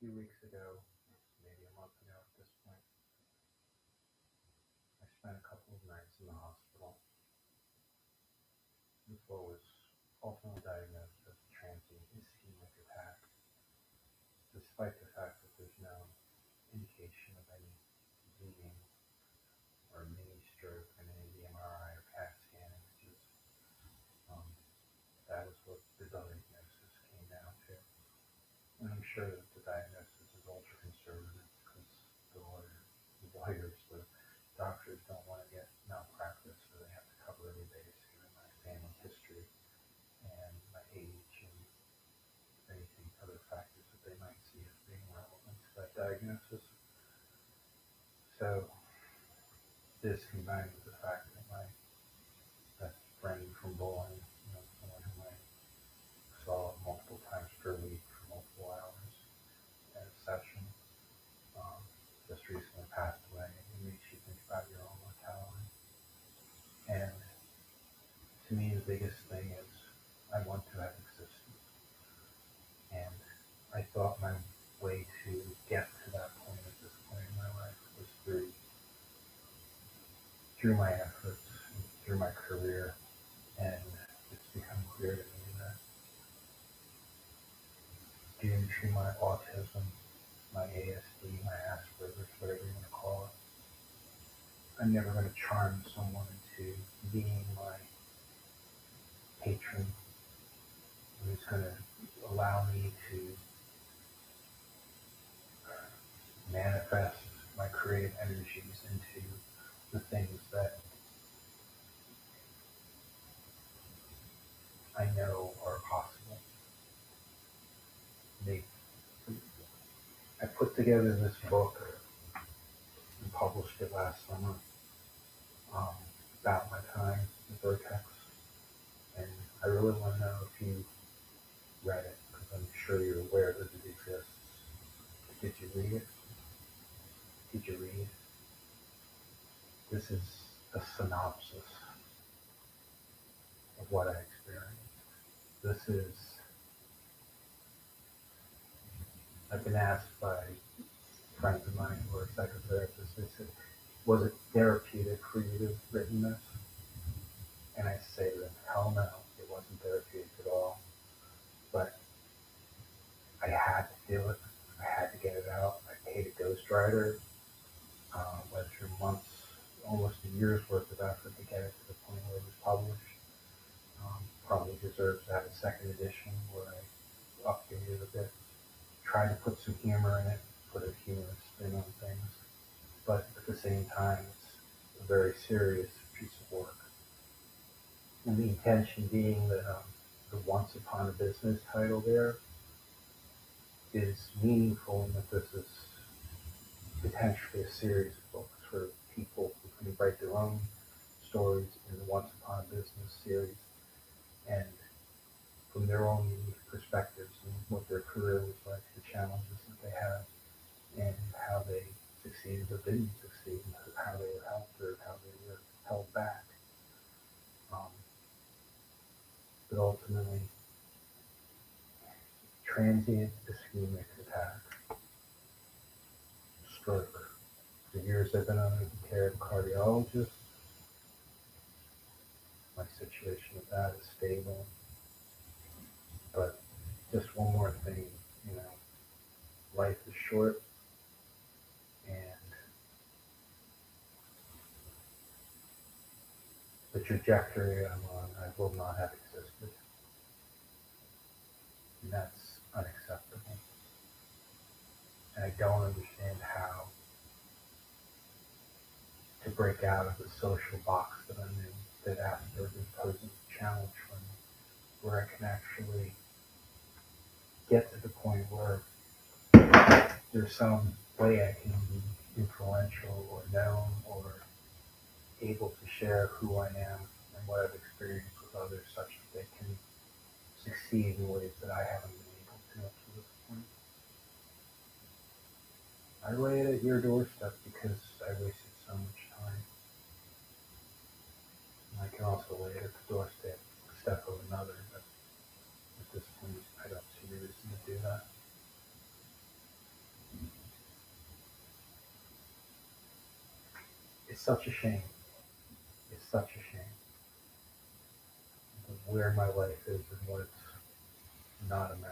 few weeks ago, maybe a month ago at this point, I spent a couple of nights in the hospital with what was ultimately diagnosed as a transient ischemic attack, despite the fact that there's no indication of any bleeding or mini stroke in any of the MRI or CAT scan images. That was what the diagnosis came down to. And I'm sure that the diagnosis is ultra conservative because the doctors don't want to get malpractice, so they have to cover every base given my family history and my age and anything other factors that they might see as being relevant to that diagnosis. So this combined with the fact that my best friend from bowling, someone whom I saw multiple times per week for multiple hours at a session, just recently passed away. It makes you think about your own mortality. And to me, the biggest thing is I want to have existed. And I thought my way to get to that point at this point in my life was through my efforts, through my career, and it's become clear to me that due to my autism, my ASD, my Asperger's, whatever you want to call it, I'm never going to charm someone into being my patron who's going to allow me to manifest my creative energies into the things that I know are possible. I put together this book and published it last summer about my time at Vertex, and I really want to know if you read it, because I'm sure you're aware that it exists. Did you read it? Did you read? This is a synopsis of what I experienced. I've been asked by friends of mine who are psychotherapists, they said, was it therapeutic for you to have written this? And I say to them, hell no, it wasn't therapeutic at all. But I had to do it. I had to get it out. I paid a ghostwriter. Went through months, almost a year's worth of effort to get it to the point where it was published. Probably deserves to have a second edition where I updated it a bit. Tried to put some humor in it, put a humorous spin on things, but at the same time, it's a very serious piece of work. And the intention being that the Once Upon a Business title there is meaningful in that this is potentially a series of books for people who can write their own stories in the Once Upon a Business series, and from their own unique perspectives and what their career was like, the challenges that they had, and how they succeeded or didn't succeed, and how they were helped or how they were held back. But ultimately, transient ischemic attack, stroke. For years I've been under the care of a cardiologist. My situation with that is stable. But just one more thing, life is short, and the trajectory I'm on, I will not have existed. And that's unacceptable. And I don't understand how to break out of the social box that I'm in, that Asperger's poses a challenge for me, where I can actually get to the point where there's some way I can be influential or known or able to share who I am and what I've experienced with others such that they can succeed in ways that I haven't been able to up to this point. I lay it at your doorstep because I wasted so much time. And I can also lay it at the doorstep of another, but at this point I don't see a reason to do that. such a shame. It's such a shame where my life is and what it's not a match